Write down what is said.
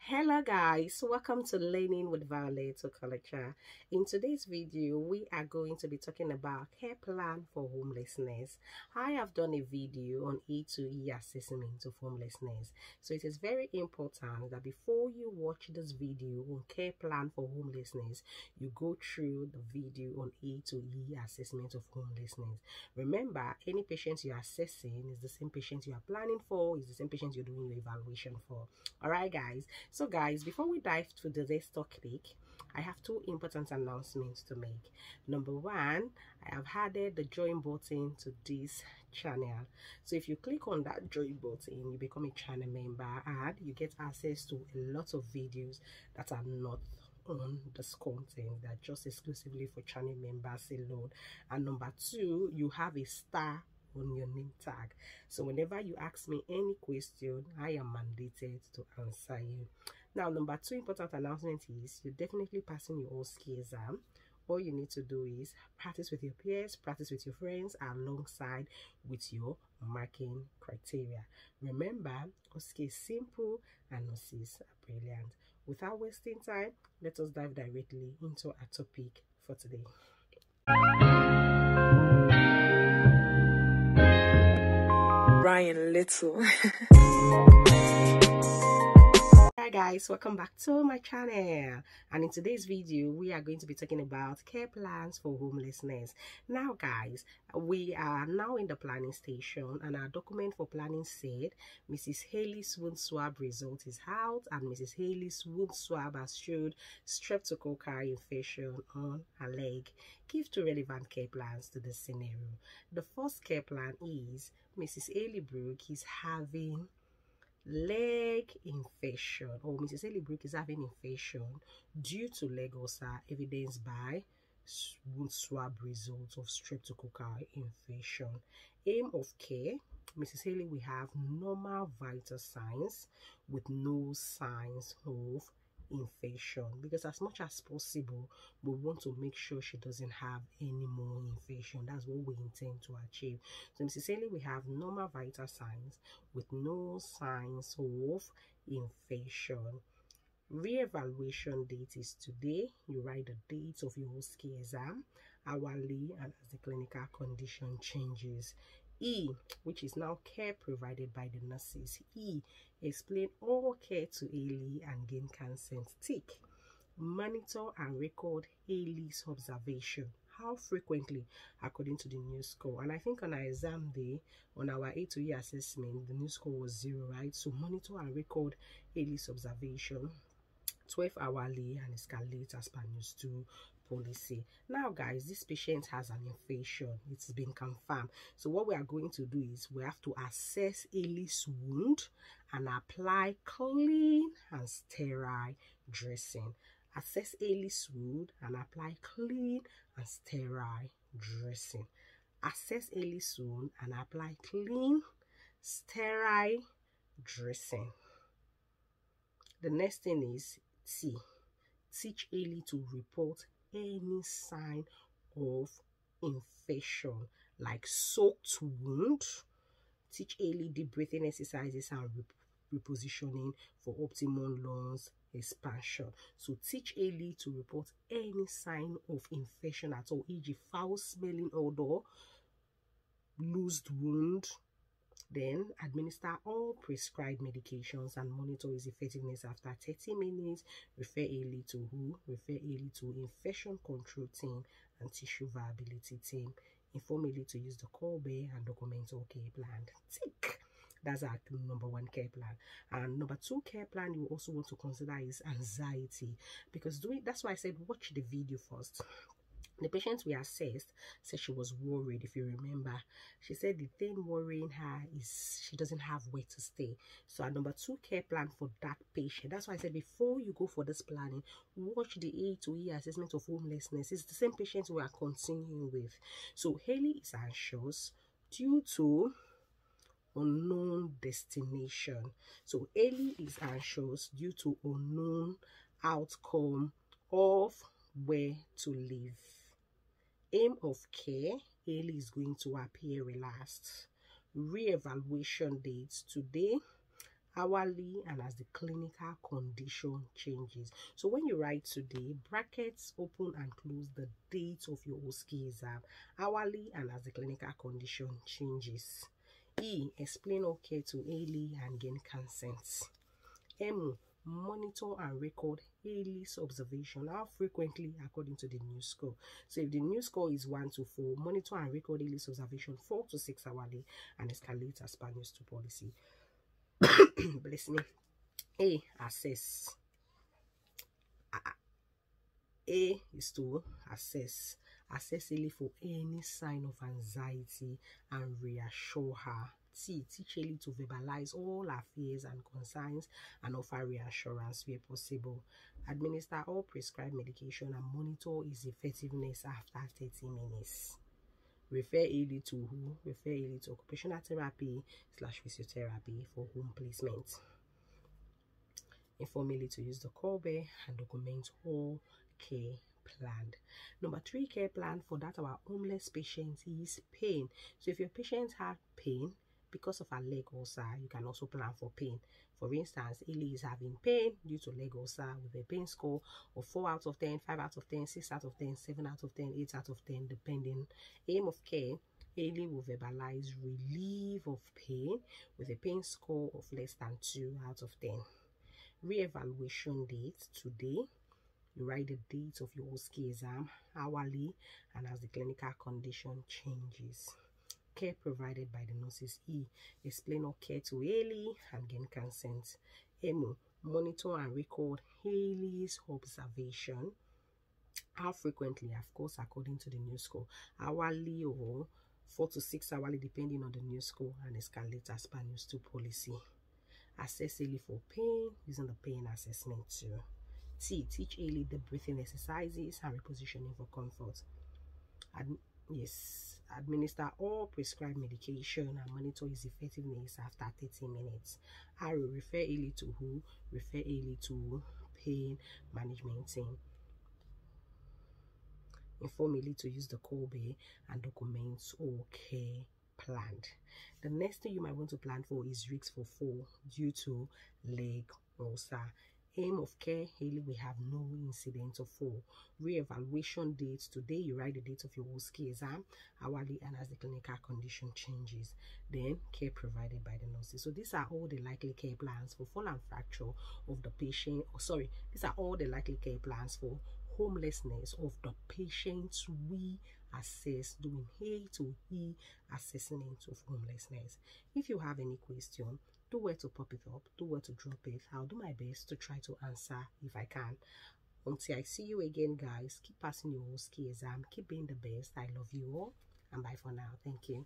Hello guys, welcome to Learning with Violet Okalacha. In today's video, we are going to be talking about care plan for homelessness. I have done a video on E to E assessment of homelessness. So it is very important that before you watch this video on care plan for homelessness, you go through the video on E to E assessment of homelessness. Remember, any patient you are assessing is the same patient you are planning for, is the same patient you're doing your evaluation for. Alright guys, so guys, before we dive to today's topic, I have two important announcements to make. Number one, I have added the join button to this channel. So if you click on that join button, you become a channel member and you get access to a lot of videos that are not on this content, that are just exclusively for channel members alone. And number two, you have a star on your name tag, so whenever you ask me any question, I am mandated to answer you. Now, number two important announcement is you're definitely passing your Osce exam. All you need to do is practice with your peers, practice with your friends, alongside with your marking criteria. Remember, Osce is simple and Osces are brilliant. Without wasting time, let us dive directly into our topic for today. Ryan Little. Hi guys, welcome back to my channel, and in today's video we are going to be talking about care plans for homelessness. Now guys, we are now in the planning station and our document for planning said Mrs. Haley's wound swab result is out and Mrs. Haley's wound swab has showed streptococcal infection on her leg. Give two relevant care plans to this scenario. The first care plan is Mrs. Haley Brooke is having leg infection, or Mrs. Haley Brooke is having infection due to leg ulcer evidenced by wound swab results of streptococcal infection. Aim of care: Mrs. Haley will have normal vital signs with no signs of infection, because as much as possible we want to make sure she doesn't have any more infection. That's what we intend to achieve. So Mrs. Haley will have normal vital signs with no signs of infection. Re-evaluation date is today. You write the date of your Osce exam, hourly, and as the clinical condition changes. E, which is now care provided by the nurses. E, explain all care to Haley and gain consent. Tick. Monitor and record Haley's observation. How frequently, according to the new score. And I think on our exam day, on our A to E assessment, the new score was 0, right? So monitor and record Haley's observation 12 hourly and escalate as per news 2 policy. Now guys, this patient has an infection. It's been confirmed. So what we are going to do is we have to assess Haley's wound and apply clean and sterile dressing. Assess Haley's wound and apply clean and sterile dressing. Assess Haley's wound and apply clean, sterile dressing. The next thing is T. Teach Haley to report any sign of infection like soaked wound. Teach Haley deep breathing exercises and repositioning for optimum lungs expansion. So teach Haley to report any sign of infection at all, e.g. foul smelling odor, loosed wound. Then administer all prescribed medications and monitor its effectiveness after 30 minutes. Refer Haley to who? Refer Haley to infection control team and tissue viability team. Inform Haley to use the call bay and document all care plan. Tick. That's our number one care plan. And number two care plan you also want to consider is anxiety, because that's why I said watch the video first. The patient we assessed said she was worried. If you remember, she said the thing worrying her is she doesn't have where to stay. So our number two care plan for that patient. That's why I said before you go for this planning, watch the A to E assessment of homelessness. It's the same patient we are continuing with. So Haley is anxious due to unknown destination. So Haley is anxious due to unknown outcome of where to live. Aim of care: Haley is going to appear relaxed. Re-evaluation dates today, hourly, and as the clinical condition changes. So when you write today, brackets open and close the date of your OSCE exam, hourly, and as the clinical condition changes. E. Explain okay to Ailey and gain consent. M. Monitor and record Ailey's observation. How frequently according to the new score? So if the new score is 1 to 4, monitor and record Ailey's observation 4 to 6 hourly and escalate as per news to policy. Bless me. A. Assess. A is to assess. Assess Ailey for any sign of anxiety and reassure her. T. Teach Ailey to verbalize all her fears and concerns and offer reassurance where possible. Administer all prescribed medication and monitor its effectiveness after 30 minutes. Refer Ailey to who? Refer Ailey to occupational therapy / physiotherapy for home placement. Inform Ailey to use the callback and document all care planned. Number 3 care plan for that our homeless patient is pain. So if your patient had pain because of a leg ulcer, you can also plan for pain. For instance, Ailey is having pain due to leg ulcer with a pain score of 4 out of 10, 5 out of 10, 6 out of 10, 7 out of 10, 8 out of 10, depending. Aim of care, Ailey will verbalize relief of pain with a pain score of less than 2 out of 10. Re-evaluation date today. You write the date of your OSCE exam, hourly, and as the clinical condition changes. Care provided by the nurses. E. Explain all care to Ailey and gain consent. M. Monitor and record Ailey's observation. How frequently? Of course, according to the new score. Hourly or 4 to 6 hourly, depending on the new score, and escalate as per news to policy. Assess Ailey for pain using the pain assessment too. T. Teach Ailey the breathing exercises and repositioning for comfort. Administer all prescribed medication and monitor its effectiveness after 30 minutes. R. Refer Ailey to who? Refer Ailey to pain management team. Inform Ailey to use the callback and documents all care planned. The next thing you might want to plan for is risks for fall due to leg ulcer. Aim of care, Ailey will have no incident of fall. Re-evaluation date, today you write the date of your OSCE exam, hourly, and as the clinical condition changes. Then care provided by the nurses. So these are all the likely care plans for fall and fracture of the patient. These are all the likely care plans for homelessness of the patients we assess, doing A to E assessment of homelessness. If you have any question, do where to pop it up, do where to drop it. I'll do my best to try to answer if I can. Until I see you again, guys, keep passing your OSCE exam, keep being the best. I love you all, and bye for now. Thank you.